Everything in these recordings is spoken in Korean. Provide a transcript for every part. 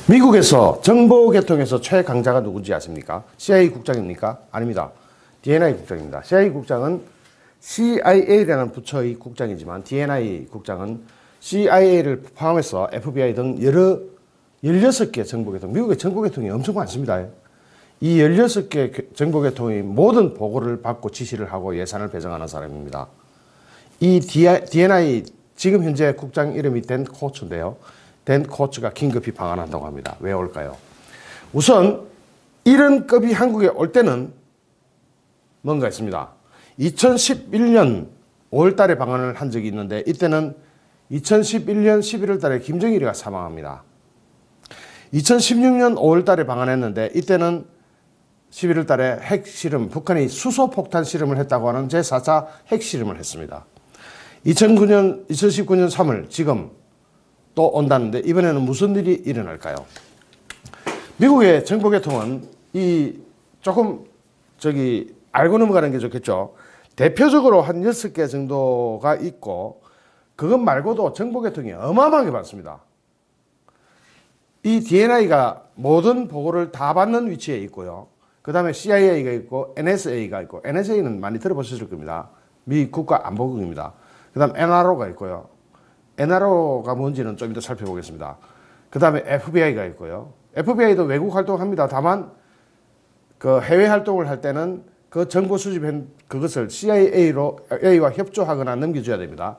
미국에서 정보계통에서 최강자가 누군지 아십니까? CIA 국장입니까? 아닙니다. DNI 국장입니다. CIA 국장은 CIA라는 부처의 국장이지만 DNI 국장은 CIA를 포함해서 FBI 등 16개 정보계통, 미국의 정보계통이 엄청 많습니다. 이 16개 정보계통의 모든 보고를 받고 지시를 하고 예산을 배정하는 사람입니다. 이 DNI 지금 현재 국장 이름이 댄 코츠인데요. 댄 코츠가 긴급히 방한한다고 합니다. 왜 올까요? 우선 이런 급이 한국에 올 때는 뭔가 있습니다. 2011년 5월 달에 방한을 한 적이 있는데 이때는 2011년 11월 달에 김정일이가 사망합니다. 2016년 5월 달에 방한했는데 이때는 11월 달에 핵실험, 북한이 수소폭탄 실험을 했다고 하는 제4차 핵실험을 했습니다. 2019년 3월 지금 또 온다는데 이번에는 무슨 일이 일어날까요? 미국의 정보계통은 조금 알고 넘어가는 게 좋겠죠. 대표적으로 한 6개 정도가 있고 그것 말고도 정보계통이 어마어마하게 많습니다. 이 DNI가 모든 보고를 다 받는 위치에 있고요. 그 다음에 CIA가 있고 NSA가 있고 NSA는 많이 들어보셨을 겁니다. 미 국가안보국입니다. 그 다음 NRO가 있고요. NRO가 뭔지는 좀 이따 살펴보겠습니다. 그 다음에 FBI가 있고요. FBI도 외국 활동합니다. 다만 그 해외 활동을 할 때는 그 정보 수집한 그것을 CIA와 협조하거나 넘겨줘야 됩니다.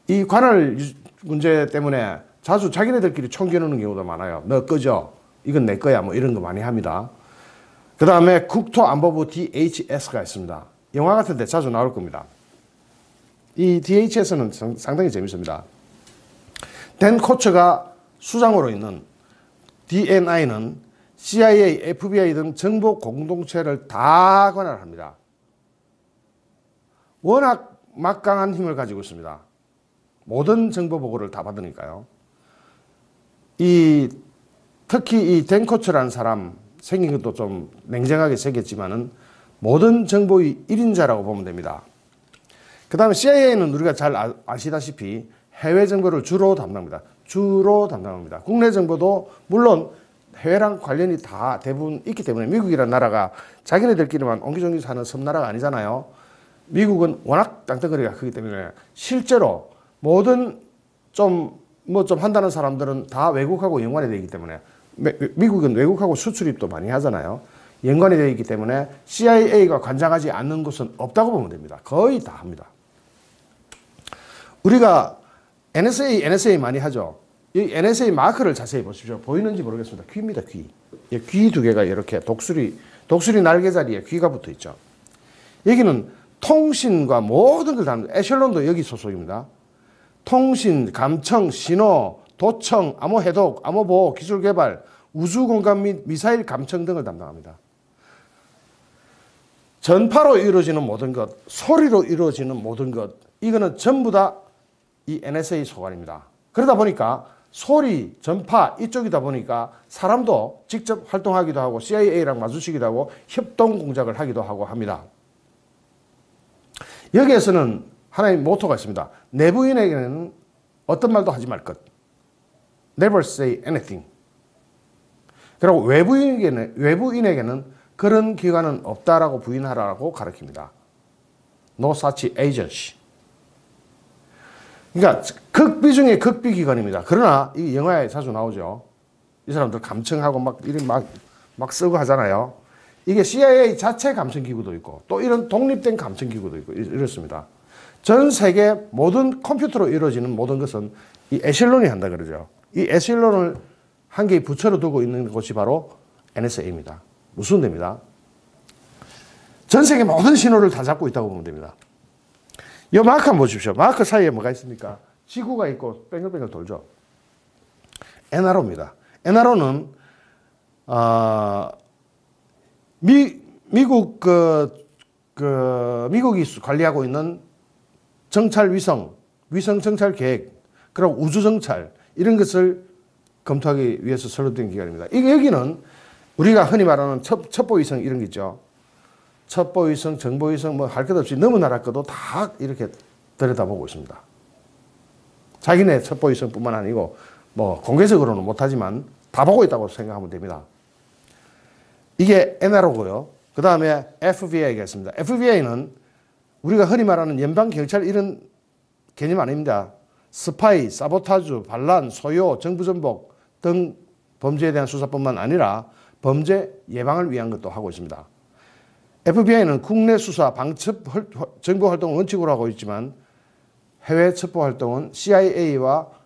이 관할 문제 때문에 자주 자기네들끼리 총 겨누는 경우도 많아요. 너 꺼져. 이건 내 거야. 뭐 이런 거 많이 합니다. 그 다음에 국토안보부 DHS가 있습니다. 영화 같은 데 자주 나올 겁니다. 이 DHS는 상당히 재밌습니다. 댄 코츠가 수장으로 있는 DNI는 CIA, FBI 등 정보 공동체를 다 관할합니다. 워낙 막강한 힘을 가지고 있습니다. 모든 정보 보고를 다 받으니까요. 특히 이 댄 코츠라는 사람 생긴 것도 좀 냉정하게 생겼지만은 모든 정보의 1인자라고 보면 됩니다. 그 다음에 CIA는 우리가 잘 아시다시피 해외 정보를 주로 담당합니다. 국내 정보도 물론 해외랑 관련이 다 대부분 있기 때문에 미국이라는 나라가 자기네들끼리만 옹기종기 사는 섬나라가 아니잖아요. 미국은 워낙 땅덩어리가 크기 때문에 실제로 모든 좀 한다는 사람들은 다 외국하고 연관이 되기 때문에 미국은 외국하고 수출입도 많이 하잖아요. 연관이 되어 있기 때문에 CIA가 관장하지 않는 곳은 없다고 보면 됩니다. 거의 다 합니다. 우리가 NSA 많이 하죠. 이 NSA 마크를 자세히 보십시오. 보이는지 모르겠습니다. 귀입니다. 귀 두 개가 이렇게 독수리 날개 자리에 귀가 붙어 있죠. 여기는 통신과 모든 걸 다합니다. 에셜론도 여기 소속입니다. 통신, 감청, 신호, 도청, 암호 해독, 암호 보호, 기술 개발, 우주 공간 및 미사일 감청 등을 담당합니다. 전파로 이루어지는 모든 것, 소리로 이루어지는 모든 것, 이거는 전부 다 이 NSA 소관입니다. 그러다 보니까 소리, 전파 이쪽이다 보니까 사람도 직접 활동하기도 하고 CIA랑 마주치기도 하고 협동 공작을 하기도 하고 합니다. 여기에서는 하나의 모토가 있습니다. 내부인에게는 어떤 말도 하지 말 것. Never say anything. 그리고 외부인에게는 그런 기관은 없다라고 부인하라고 가르칩니다. No such agency. 그러니까 극비 중에 극비 기관입니다. 그러나 이 영화에 자주 나오죠. 이 사람들 감청하고 막 쓰고 하잖아요. 이게 CIA 자체 감청기구도 있고 또 이런 독립된 감청기구도 있고 이렇습니다. 전 세계 모든 컴퓨터로 이루어지는 모든 것은 이 에실론이 한다 그러죠. 이 에실론을 한 개의 부처로 두고 있는 곳이 바로 NSA입니다. 무슨 데입니다. 전 세계 모든 신호를 다 잡고 있다고 보면 됩니다. 이 마크 한번 보십시오. 마크 사이에 뭐가 있습니까? 지구가 있고 뱅글뱅글 돌죠. NRO입니다. NRO는 미국이 관리하고 있는 정찰 위성 정찰 계획, 그리고 우주 정찰 이런 것을 검토하기 위해서 설립된 기관입니다. 여기는 우리가 흔히 말하는 첩보위성 이런 게 있죠. 첩보위성, 정보위성 뭐 할 것 없이 너무 나라 것도 다 이렇게 들여다보고 있습니다. 자기네 첩보위성뿐만 아니고 뭐 공개적으로는 못하지만 다 보고 있다고 생각하면 됩니다. 이게 NRO고요. 그 다음에 FBI가 있습니다. FBI는 우리가 흔히 말하는 연방경찰 이런 개념 아닙니다. 스파이, 사보타주, 반란, 소요, 정부전복 등 범죄에 대한 수사뿐만 아니라 범죄 예방을 위한 것도 하고 있습니다. FBI는 국내 수사, 방첩, 정보 활동을 원칙으로 하고 있지만 해외 첩보 활동은 CIA와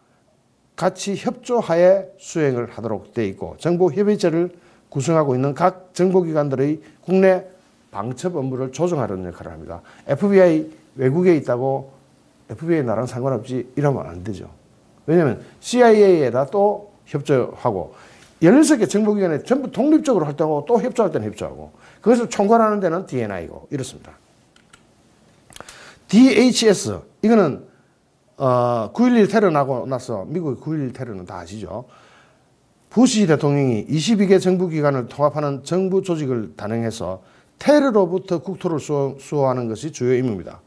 같이 협조하에 수행을 하도록 되어 있고 정보협의체를 구성하고 있는 각 정보기관들의 국내 방첩 업무를 조정하는 역할을 합니다. FBI 외국에 있다고 FBI 나랑 상관없지 이러면 안 되죠. 왜냐하면 CIA에다 또 협조하고 16개 정보기관에 전부 독립적으로 활동하고 또 협조할 때는 협조하고 그것을 총괄하는 데는 DNI고 이렇습니다. DHS 이거는 9.11 테러 나고 나서 미국의 9.11 테러는 다 아시죠. 부시 대통령이 22개 정부기관을 통합하는 정부 조직을 단행해서 테러로부터 국토를 수호하는 것이 주요 임무입니다.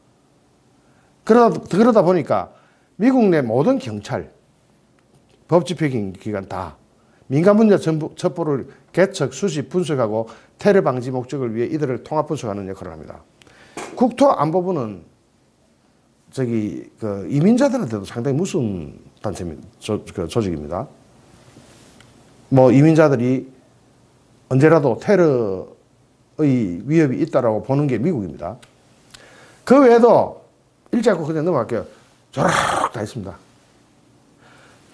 그러다 보니까 미국 내 모든 경찰, 법집행기관 다 민간 분야 첩보를 개척, 수집, 분석하고 테러 방지 목적을 위해 이들을 통합 분석하는 역할을 합니다. 국토안보부는 이민자들한테도 상당히 무서운 조직입니다. 뭐 이민자들이 언제라도 테러의 위협이 있다라고 보는 게 미국입니다. 그 외에도 일제하고 그냥 넘어갈게요. 쫙 다 있습니다.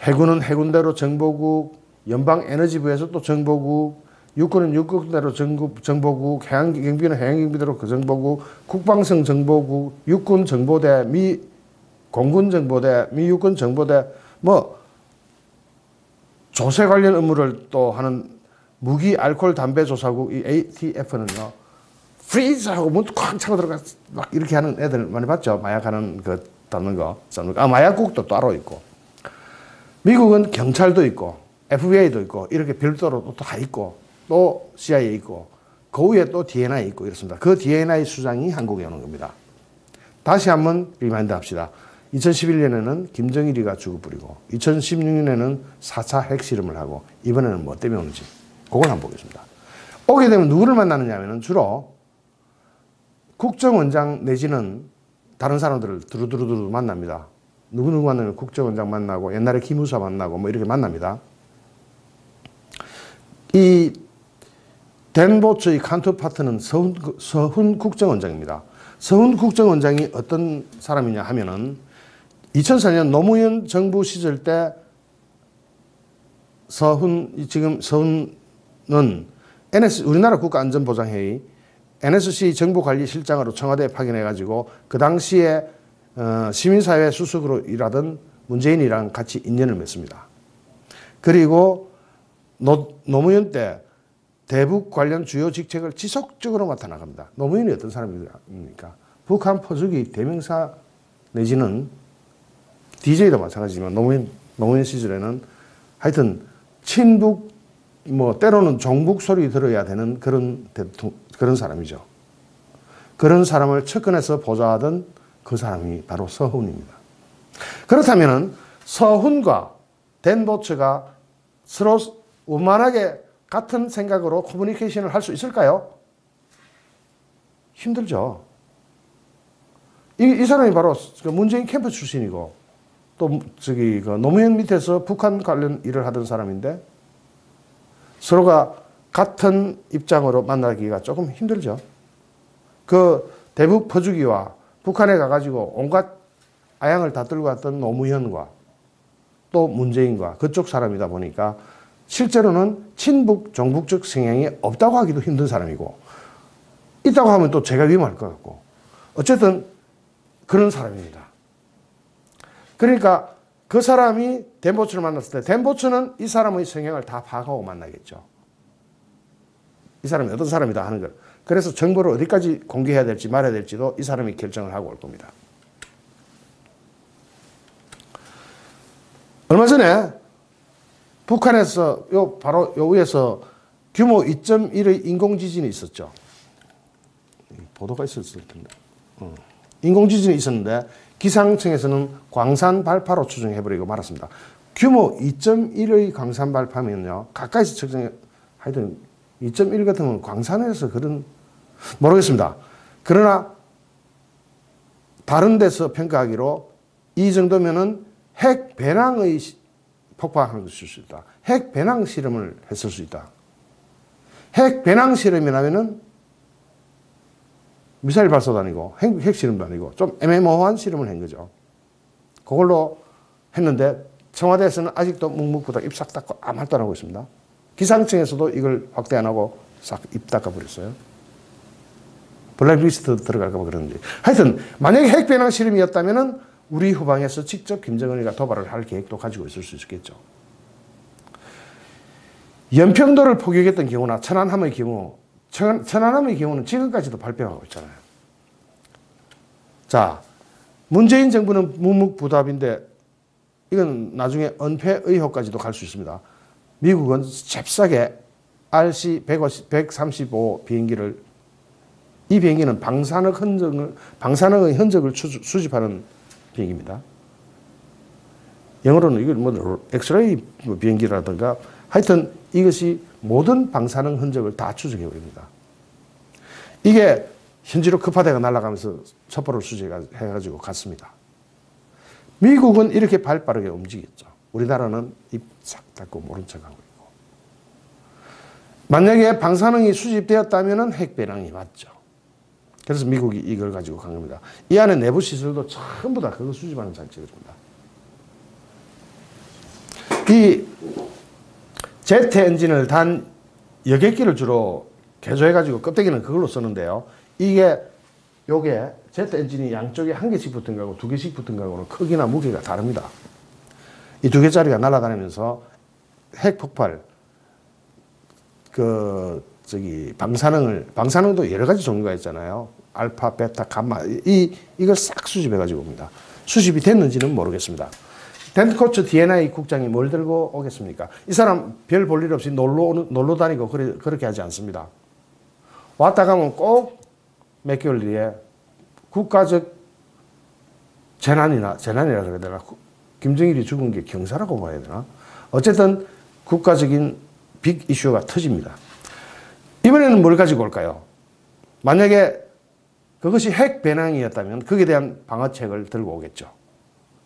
해군은 해군대로 정보국, 연방에너지부에서 또 정보국, 육군은 육군대로 정보국, 해양경비는 해양경비대로 그 정보국, 국방성 정보국, 육군 정보대, 미 공군 정보대, 미 육군 정보대, 뭐 조세 관련 업무를 또 하는 무기, 알코올, 담배 조사국, 이 ATF는요, 프리즈하고 문 쾅 차고 들어가 막 이렇게 하는 애들 많이 봤죠? 마약하는 거, 담는 거. 마약국도 따로 있고. 미국은 경찰도 있고, FBI도 있고, 이렇게 별도로 또 다 있고, 또 CIA 있고, 그 위에 또 DNI 있고 이렇습니다. 그 DNI 수장이 한국에 오는 겁니다. 다시 한번 리마인드 합시다. 2011년에는 김정일이가 죽을 뿌리고 2016년에는 4차 핵실험을 하고 이번에는 뭐 때문에 오는지 그걸 한번 보겠습니다. 오게 되면 누구를 만나느냐 하면 주로 국정원장 내지는 다른 사람들을 두루두루 만납니다. 누구 만나면 국정원장 만나고 옛날에 기무사 만나고 뭐 이렇게 만납니다. 이 댄보츠의 칸터파트는 서훈 국정원장입니다. 서훈 국정원장이 어떤 사람이냐 하면은 2004년 노무현 정부 시절 때 서훈은 우리나라 국가안전보장회의 NSC 정보관리실장으로 청와대에 파견해가지고 그 당시에 시민사회 수석으로 일하던 문재인이랑 같이 인연을 맺습니다. 그리고 노무현 때 대북 관련 주요 직책을 지속적으로 맡아나갑니다. 노무현이 어떤 사람입니까? 북한 포주기 대명사 내지는 DJ도 마찬가지지만 노무현 시절에는 하여튼 친북 뭐 때로는 종북 소리 들어야 되는 그런 사람이죠. 그런 사람을 측근에서 보좌하던 그 사람이 바로 서훈입니다. 그렇다면 서훈과 댄보츠가 서로 원만하게 같은 생각으로 커뮤니케이션을 할 수 있을까요? 힘들죠. 이 사람이 바로 문재인 캠프 출신이고 또 노무현 밑에서 북한 관련 일을 하던 사람인데 서로가 같은 입장으로 만나기가 조금 힘들죠. 그 대북 퍼주기와 북한에 가가지고 온갖 아양을 다 들고 갔던 노무현과 또 문재인과 그쪽 사람이다 보니까 실제로는 친북, 종북적 성향이 없다고 하기도 힘든 사람이고 있다고 하면 또 제가 위험할 것 같고 어쨌든 그런 사람입니다. 그러니까 그 사람이 댄보츠를 만났을 때 댄보츠는 이 사람의 성향을 다 파악하고 만나겠죠. 이 사람이 어떤 사람이다 하는 걸. 그래서 정보를 어디까지 공개해야 될지 말아야 될지도 이 사람이 결정을 하고 올 겁니다. 얼마 전에 북한에서 바로 요 위에서 규모 2.1의 인공지진이 있었죠. 보도가 있었을 텐데. 인공지진이 있었는데 기상청에서는 광산 발파로 추정해버리고 말았습니다. 규모 2.1의 광산 발파면요, 가까이서 측정해, 하여튼 2.1 같으면 광산에서 그런, 모르겠습니다. 그러나 다른 데서 평가하기로 이 정도면은 핵 배낭의 폭발하는 것일 수 있다. 핵 배낭 실험을 했을 수 있다. 핵 배낭 실험이라면은 미사일 발사도 아니고 핵 실험도 아니고 좀 애매모호한 실험을 한 거죠. 그걸로 했는데 청와대에서는 아직도 묵묵부답 입 싹 닫고 아무 말도 안 하고 있습니다. 기상청에서도 이걸 확대 안 하고 싹 입 닫아버렸어요. 블랙리스트 들어갈까 봐 그러는데. 하여튼 만약에 핵 배낭 실험이었다면은 우리 후방에서 직접 김정은이가 도발을 할 계획도 가지고 있을 수 있겠죠. 연평도를 포격했던 경우나 천안함의 경우, 천안함의 경우는 지금까지도 발표하고 있잖아요. 자, 문재인 정부는 묵묵부답인데 이건 나중에 은폐 의혹까지도 갈 수 있습니다. 미국은 잽싸게 RC-135 비행기를, 이 비행기는 방사능의 흔적을 수집하는 비행기입니다. 영어로는 이걸 뭐 엑스레이 비행기라든가 하여튼 이것이 모든 방사능 흔적을 다 추적해 버립니다. 이게 현지로 급하대가 날아가면서 첩보를 수집해가지고 갔습니다. 미국은 이렇게 발빠르게 움직였죠. 우리나라는 입 싹 닫고 모른 척하고 있고. 만약에 방사능이 수집되었다면 핵배낭이 맞죠. 그래서 미국이 이걸 가지고 간 겁니다. 이 안에 내부 시설도 전부 다 그거 수집하는 장치입니다. 이 제트 엔진을 단 여객기를 주로 개조해가지고 껍데기는 그걸로 쓰는데요. 요게 제트 엔진이 양쪽에 한 개씩 붙은 거하고 두 개씩 붙은 거하고는 크기나 무게가 다릅니다. 이 두 개짜리가 날아다니면서 핵 폭발, 방사능도 여러 가지 종류가 있잖아요. 알파, 베타, 감마, 이걸 싹 수집해가지고 옵니다. 수집이 됐는지는 모르겠습니다. 댄코츠 D&I 국장이 뭘 들고 오겠습니까? 이 사람 별 볼 일 없이 놀러 다니고 그렇게 하지 않습니다. 왔다 가면 꼭 몇 개월 뒤에 국가적 재난이라 그래야 되나? 김정일이 죽은 게 경사라고 봐야 되나? 어쨌든 국가적인 빅 이슈가 터집니다. 이번에는 뭘 가지고 올까요? 만약에 그것이 핵 배낭이었다면 거기에 대한 방어책을 들고 오겠죠.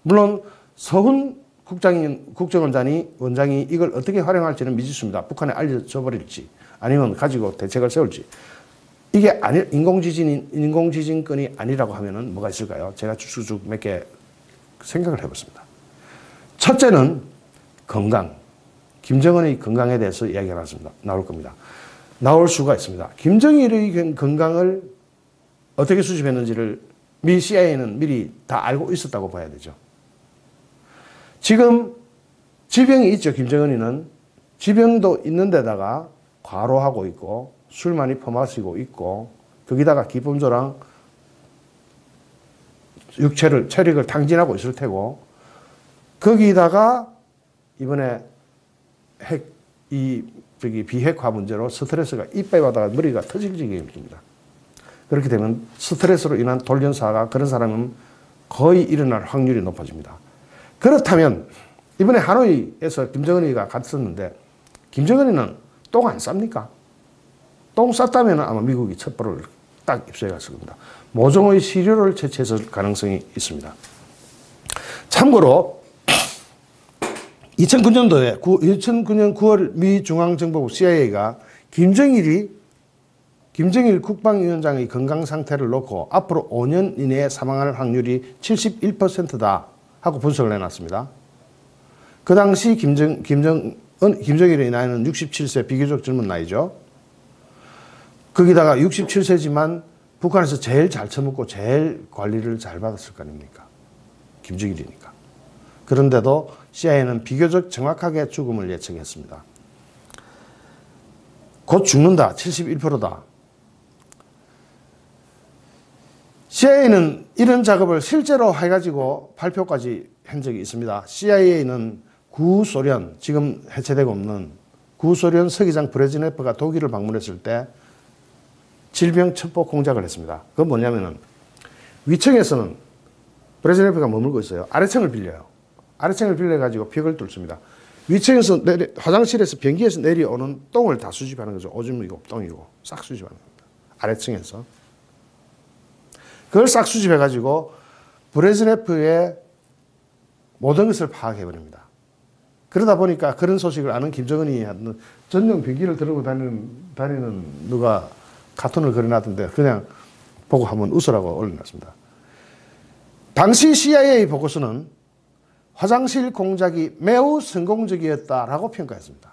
물론 서훈 국정원장이 이걸 어떻게 활용할지는 미지수입니다. 북한에 알려줘 버릴지 아니면 가지고 대책을 세울지. 이게 인공지진건이 아니라고 하면은 뭐가 있을까요? 제가 쭉쭉 몇 개 생각을 해봤습니다. 첫째는 건강. 김정은의 건강에 대해서 이야기가 나올 겁니다. 나올 수가 있습니다. 김정일의 건강을 어떻게 수집했는지를 미 CIA는 미리 다 알고 있었다고 봐야 되죠. 지금 지병이 있죠. 김정은이는 지병도 있는 데다가 과로하고 있고 술 많이 퍼마시고 있고 거기다가 기품조랑 체력을 탕진하고 있을 테고 거기다가 이번에 비핵화 문제로 스트레스가 이빨 받아가 머리가 터질 지경입니다. 그렇게 되면 스트레스로 인한 돌연사가 그런 사람은 거의 일어날 확률이 높아집니다. 그렇다면 이번에 하노이에서 김정은이가 갔었는데 김정은이는 똥 안 쌉니까? 똥 쌌다면 아마 미국이 첩보를 딱 입수해 갔을 겁니다. 모종의 시료를 채취했을 가능성이 있습니다. 참고로 2009년 9월 미 중앙정보부 CIA가 김정일 국방위원장의 건강 상태를 놓고 앞으로 5년 이내에 사망할 확률이 71%다 하고 분석을 해놨습니다. 그 당시 김정일의 나이는 67세, 비교적 젊은 나이죠. 거기다가 67세지만 북한에서 제일 잘 처먹고 제일 관리를 잘 받았을 거 아닙니까? 김정일이니까. 그런데도 CIA는 비교적 정확하게 죽음을 예측했습니다. 곧 죽는다. 71%다. CIA는 이런 작업을 실제로 해가지고 발표까지 한 적이 있습니다. CIA는 구소련, 지금 해체되고 없는 구소련 서기장 브레즈네프가 독일을 방문했을 때 질병 첩보 공작을 했습니다. 그건 뭐냐면은 위층에서는 브레즈네프가 머물고 있어요. 아래층을 빌려요. 아래층을 빌려가지고 벽을 뚫습니다. 위층에서 화장실에서 변기에서 내려오는 똥을 다 수집하는 거죠. 오줌이고 똥이고 싹 수집하는 겁니다. 아래층에서. 그걸 싹 수집해가지고 브레즈네프의 모든 것을 파악해버립니다. 그러다 보니까 그런 소식을 아는 김정은이 전용 변기를 들고 다니는 누가 카툰을 그려놨던데 그냥 보고 한번 웃으라고 올려놨습니다. 당시 CIA 보고서는 화장실 공작이 매우 성공적이었다라고 평가했습니다.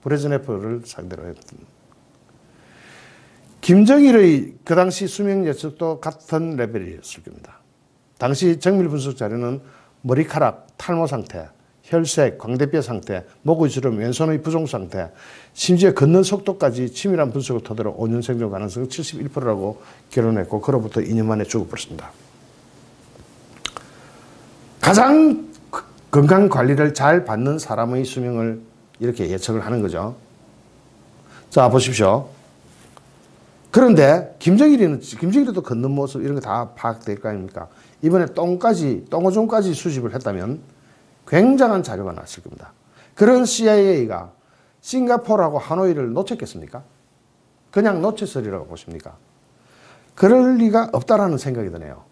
브레즈네프를 상대로 했던. 김정일의 그 당시 수명 예측도 같은 레벨이었을 겁니다. 당시 정밀 분석 자료는 머리카락, 탈모 상태, 혈색, 광대뼈 상태, 목의 주름, 왼손의 부종 상태, 심지어 걷는 속도까지 치밀한 분석을 토대로 5년 생존 가능성은 71%라고 결론했고 그로부터 2년 만에 죽어버렸습니다. 가장 건강 관리를 잘 받는 사람의 수명을 이렇게 예측을 하는 거죠. 자, 보십시오. 그런데 김정일이도 걷는 모습 이런 거 다 파악될 거 아닙니까? 이번에 똥오줌까지 수집을 했다면 굉장한 자료가 났을 겁니다. 그런 CIA가 싱가포르하고 하노이를 놓쳤겠습니까? 그냥 놓쳤으리라고 보십니까? 그럴 리가 없다라는 생각이 드네요.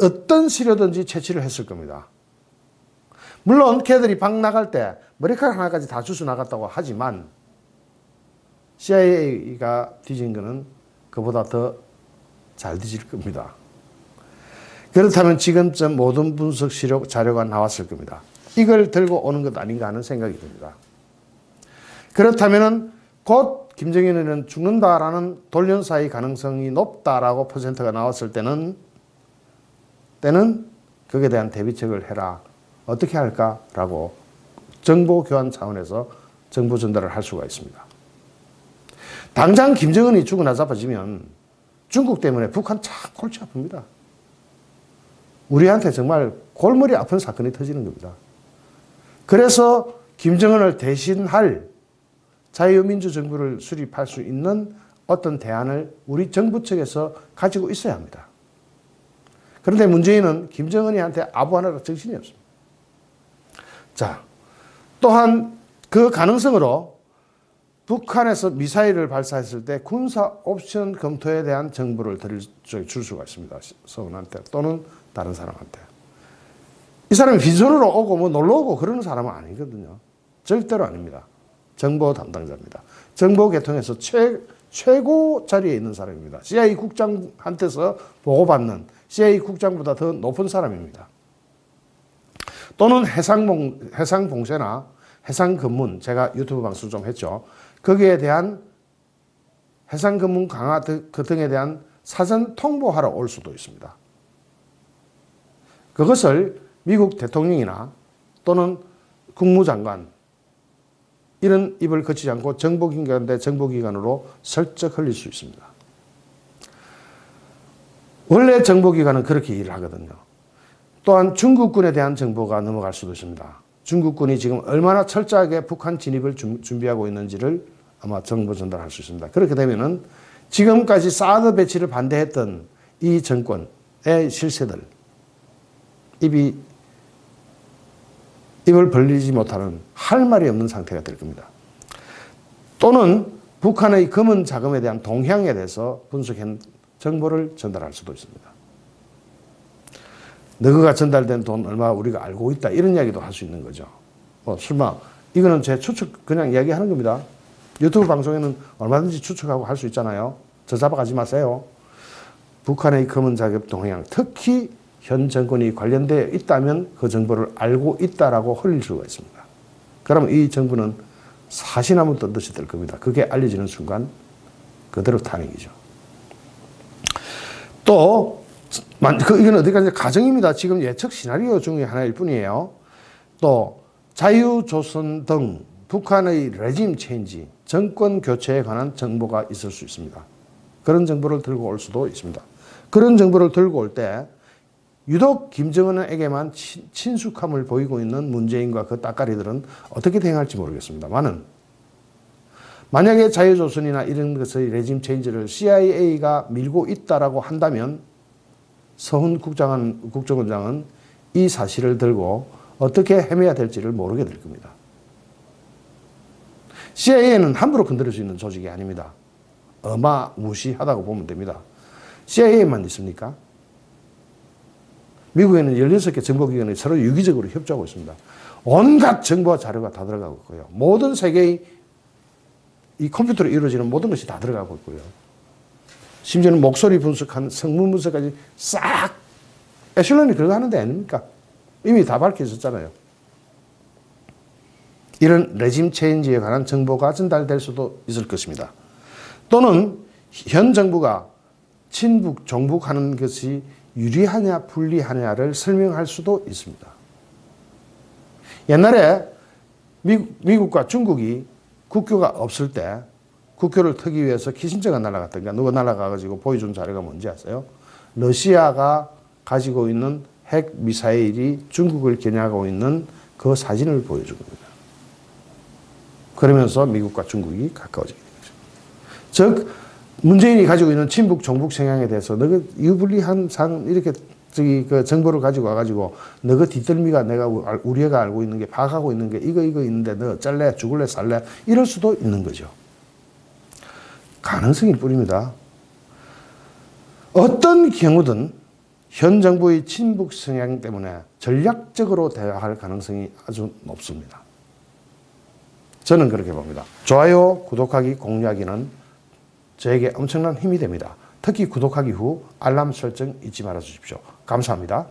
어떤 시료든지 채취를 했을 겁니다. 물론 걔들이 방 나갈 때 머리카락 하나까지 다 주워 나갔다고 하지만 CIA가 뒤진 거는 그보다 더 잘 뒤질 겁니다. 그렇다면 지금쯤 모든 분석 시료 자료가 나왔을 겁니다. 이걸 들고 오는 것 아닌가 하는 생각이 듭니다. 그렇다면 곧 김정일은 죽는다라는 돌연사의 가능성이 높다라고 퍼센트가 나왔을 때는 거기에 대한 대비책을 해라. 어떻게 할까라고 정보 교환 차원에서 정보 전달을 할 수가 있습니다. 당장 김정은이 죽어나 잡아지면 중국 때문에 북한 참 골치 아픕니다. 우리한테 정말 골머리 아픈 사건이 터지는 겁니다. 그래서 김정은을 대신할 자유민주 정부를 수립할 수 있는 어떤 대안을 우리 정부 측에서 가지고 있어야 합니다. 그런데 문재인은 김정은이한테 아부하느라 정신이 없습니다. 자, 또한 그 가능성으로 북한에서 미사일을 발사했을 때 군사 옵션 검토에 대한 정보를 줄 수가 있습니다. 서훈한테 또는 다른 사람한테. 이 사람이 빈손으로 오고 뭐 놀러 오고 그러는 사람은 아니거든요. 절대로 아닙니다. 정보 담당자입니다. 정보 계통에서 최고 자리에 있는 사람입니다. CIA 국장한테서 보고받는 CIA 국장보다 더 높은 사람입니다. 또는 해상봉쇄나 해상검문, 제가 유튜브 방송 좀 했죠. 거기에 대한 해상검문 강화 그 등에 대한 사전 통보하러 올 수도 있습니다. 그것을 미국 대통령이나 또는 국무장관 이런 입을 거치지 않고 정보기관 대 정보기관으로 슬쩍 흘릴 수 있습니다. 원래 정보기관은 그렇게 일을 하거든요. 또한 중국군에 대한 정보가 넘어갈 수도 있습니다. 중국군이 지금 얼마나 철저하게 북한 진입을 준비하고 있는지를 아마 정보 전달할 수 있습니다. 그렇게 되면은 지금까지 사드 배치를 반대했던 이 정권의 실세들 입을 벌리지 못하는 할 말이 없는 상태가 될 겁니다. 또는 북한의 검은 자금에 대한 동향에 대해서 분석한 정보를 전달할 수도 있습니다. 너그가 전달된 돈 얼마 우리가 알고 있다 이런 이야기도 할 수 있는 거죠. 설마 이거는 제 추측 그냥 이야기하는 겁니다. 유튜브 방송에는 얼마든지 추측하고 할 수 있잖아요. 저 잡아가지 마세요. 북한의 검은 자금 동향 특히 현 정권이 관련되어 있다면 그 정보를 알고 있다라고 흘릴 수가 있습니다. 그러면 이 정부는 사시나무 떴듯이 될 겁니다. 그게 알려지는 순간 그대로 탄핵이죠. 또 이건 어디까지 가정입니다. 지금 예측 시나리오 중에 하나일 뿐이에요. 또 자유조선 등 북한의 레짐 체인지, 정권 교체에 관한 정보가 있을 수 있습니다. 그런 정보를 들고 올 수도 있습니다. 그런 정보를 들고 올 때 유독 김정은에게만 친숙함을 보이고 있는 문재인과 그 따까리들은 어떻게 대응할지 모르겠습니다만은 만약에 자유조선이나 이런 것의 레짐 체인지를 CIA가 밀고 있다라고 한다면 서훈 국정원장은 이 사실을 들고 어떻게 헤매야 될지를 모르게 될 겁니다. CIA는 함부로 건드릴 수 있는 조직이 아닙니다. 어마무시하다고 보면 됩니다. CIA만 있습니까? 미국에는 16개 정보기관이 서로 유기적으로 협조하고 있습니다. 온갖 정보와 자료가 다 들어가고 있고요. 모든 세계의 이 컴퓨터로 이루어지는 모든 것이 다 들어가고 있고요. 심지어는 목소리 분석한 성문 분석까지 싹 애슐런이 그거 하는 데 아닙니까? 이미 다 밝혀졌잖아요. 이런 레짐 체인지에 관한 정보가 전달될 수도 있을 것입니다. 또는 현 정부가 친북, 종북하는 것이 유리하냐 불리하냐를 설명할 수도 있습니다. 옛날에 미국과 중국이 국교가 없을 때 국교를 트기 위해서 키신저가 날아갔던가 누가 날아가가지고 보여준 자료가 뭔지 아세요? 러시아가 가지고 있는 핵 미사일이 중국을 겨냥하고 있는 그 사진을 보여준 겁니다. 그러면서 미국과 중국이 가까워지게 된 거죠. 즉 문재인이 가지고 있는 친북 종북 성향에 대해서 너가 유불리한 이렇게 그 정보를 가지고 와가지고 너가 뒷덜미가 우리 애가 알고 있는 게 파악하고 있는 게 이거 있는데 너 잘래 죽을래 살래 이럴 수도 있는 거죠. 가능성일 뿐입니다. 어떤 경우든 현 정부의 친북 성향 때문에 전략적으로 대화할 가능성이 아주 높습니다. 저는 그렇게 봅니다. 좋아요, 구독하기, 공유하기는 저에게 엄청난 힘이 됩니다. 특히 구독하기 후 알람 설정 잊지 말아 주십시오. 감사합니다.